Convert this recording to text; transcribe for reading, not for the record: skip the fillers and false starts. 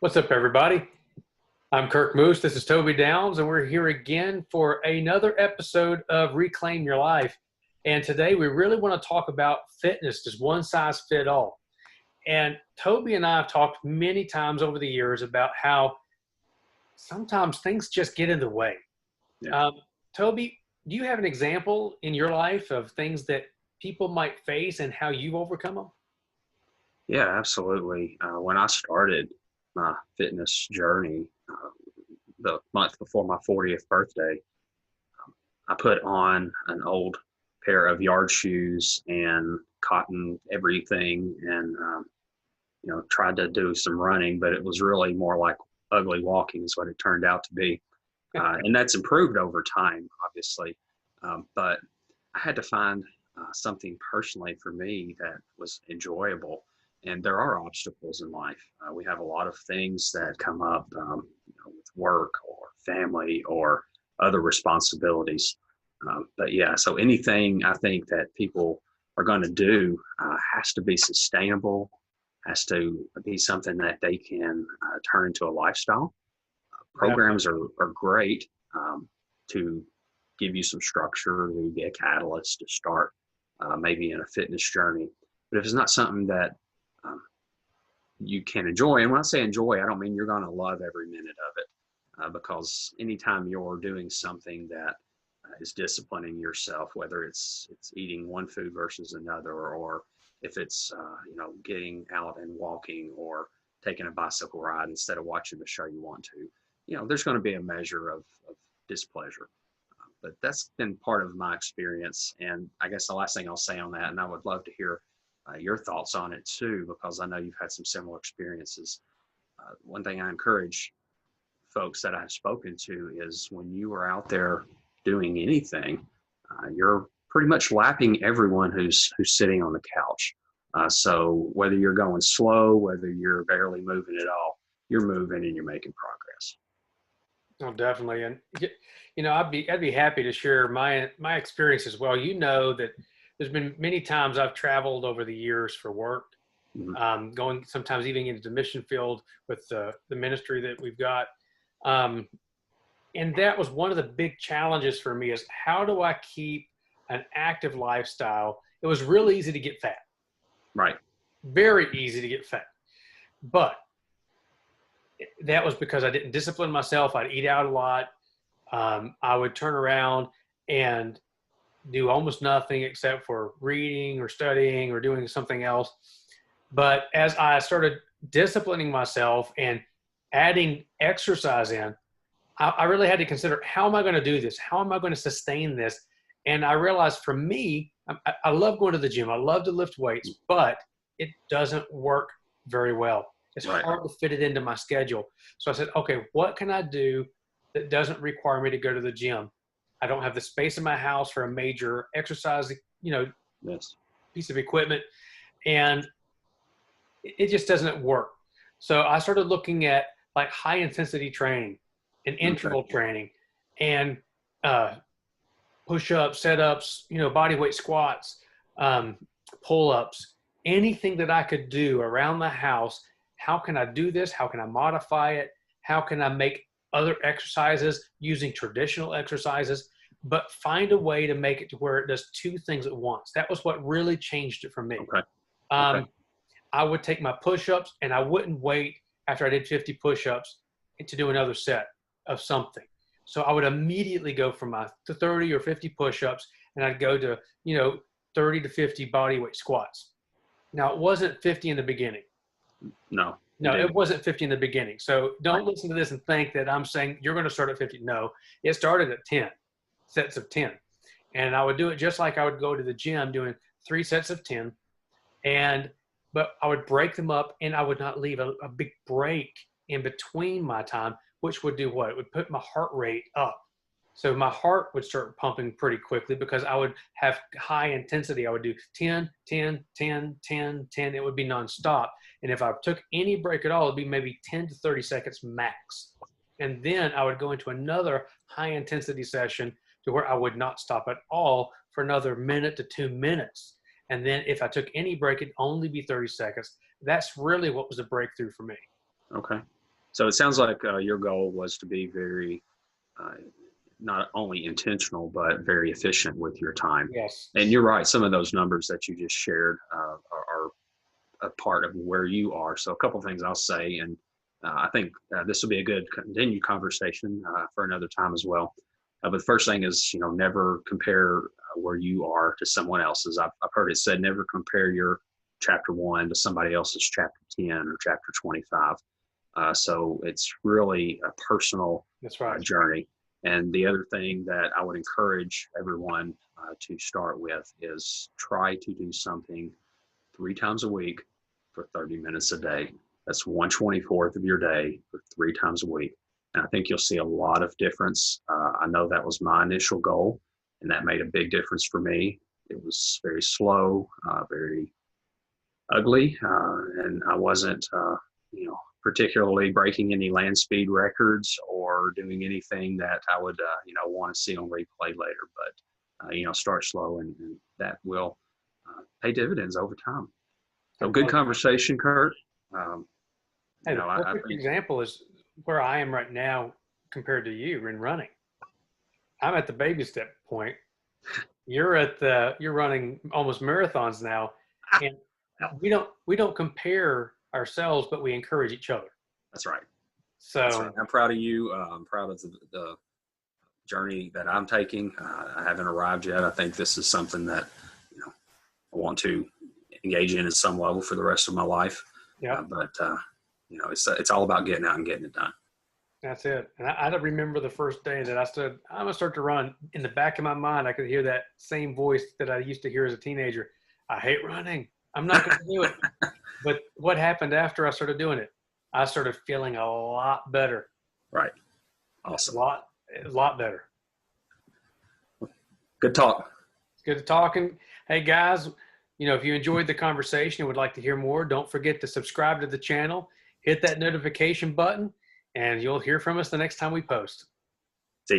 What's up, everybody? I'm Kirk Moose. This is Toby Downs, and we're here again for another episode of Reclaim Your Life. And today we really want to talk about fitness. Does one size fit all? And Toby and I have talked many times over the years about how sometimes things just get in the way. Yeah. Toby, do you have an example in your life of things that people might face and how you've overcome them? Yeah, absolutely. When I started my fitness journey, the month before my 40th birthday, I put on an old pair of yard shoes and cotton everything and, tried to do some running, but it was really more like ugly walking is what it turned out to be. And that's improved over time, obviously. But I had to find something personally for me that was enjoyable. And there are obstacles in life. We have a lot of things that come up with work or family or other responsibilities. But yeah, so anything I think that people are going to do has to be sustainable, has to be something that they can turn into a lifestyle. Programs are great to give you some structure, to be a catalyst to start maybe in a fitness journey. But if it's not something that you can enjoy, and when I say enjoy, I don't mean you're going to love every minute of it, because anytime you're doing something that is disciplining yourself, whether it's eating one food versus another, or if it's getting out and walking or taking a bicycle ride instead of watching the show you want to, there's going to be a measure of displeasure. But that's been part of my experience. And I guess the last thing I'll say on that, and I would love to hear your thoughts on it too, because I know you've had some similar experiences. One thing I encourage folks that I've spoken to is when you are out there doing anything, you're pretty much lapping everyone who's sitting on the couch. So whether you're going slow, whether you're barely moving at all, you're moving and you're making progress. Oh, definitely. And I'd be happy to share my experience as well. You know that there's been many times I've traveled over the years for work, going sometimes even into the mission field with the ministry that we've got. And that was one of the big challenges for me is how do I keep an active lifestyle? It was really easy to get fat. Right. Very easy to get fat. But that was because I didn't discipline myself. I'd eat out a lot. I would turn around and do almost nothing except for reading or studying or doing something else. But as I started disciplining myself and adding exercise in, I really had to consider, how am I going to do this? How am I going to sustain this? And I realized for me, I love going to the gym. I love to lift weights, but it doesn't work very well. It's hard to fit it into my schedule. So I said, okay, what can I do that doesn't require me to go to the gym? I don't have the space in my house for a major exercise, piece of equipment, and it just doesn't work. So I started looking at like high intensity training and interval training and push-ups, set-ups, body weight squats, pull-ups, anything that I could do around the house. How can I do this? How can I modify it? How can I make other exercises using traditional exercises, but find a way to make it to where it does two things at once? That was what really changed it for me. I would take my push-ups and I wouldn't wait after I did 50 push-ups to do another set of something. So I would immediately go from my 30 or 50 push-ups and I'd go to, 30 to 50 body weight squats. Now it wasn't 50 in the beginning. No, it wasn't 50 in the beginning. So don't listen to this and think that I'm saying you're going to start at 50. No, it started at 10 sets of 10. And I would do it just like I would go to the gym doing 3 sets of 10. But I would break them up and I would not leave a big break in between my time, which would do what? It would put my heart rate up. So my heart would start pumping pretty quickly because I would have high intensity. I would do 10, 10, 10, 10, 10. It would be nonstop. And if I took any break at all, it'd be maybe 10 to 30 seconds max. And then I would go into another high intensity session to where I would not stop at all for another minute to 2 minutes. And then if I took any break, it'd only be 30 seconds. That's really what was a breakthrough for me. Okay. So it sounds like your goal was to be very, not only intentional, but very efficient with your time. Yes. And you're right. Some of those numbers that you just shared are a part of where you are. So a couple of things I'll say, and I think this will be a good continued conversation for another time as well. But the first thing is, never compare where you are to someone else's. I've heard it said, never compare your chapter 1 to somebody else's chapter 10 or chapter 25. So it's really a personal That's right. journey. And the other thing that I would encourage everyone to start with is try to do something 3 times a week for 30 minutes a day. That's 1/24th of your day for 3 times a week. And I think you'll see a lot of difference. I know that was my initial goal, and that made a big difference for me. It was very slow, very ugly, and I wasn't, particularly breaking any land speed records or doing anything that I would, want to see on replay later. But, start slow, and that will pay dividends over time. So good conversation, Kurt. Hey, the perfect example is where I am right now compared to you in running. I'm at the baby step point. You're running almost marathons now, and we don't compare ourselves, but we encourage each other. That's right. So That's right. I'm proud of you. I'm proud of the journey that I'm taking. I haven't arrived yet. I think this is something that I want to engage in at some level for the rest of my life. Yeah. But it's all about getting out and getting it done. That's it. And I remember the first day that I'm going to start to run. In the back of my mind, I could hear that same voice that I used to hear as a teenager. I hate running. I'm not going to do it. But what happened after I started doing it? I started feeling a lot better. Right. Awesome. A lot better. Good talk. It's good to talking. Hey guys, if you enjoyed the conversation and would like to hear more, don't forget to subscribe to the channel, hit that notification button, and you'll hear from us the next time we post.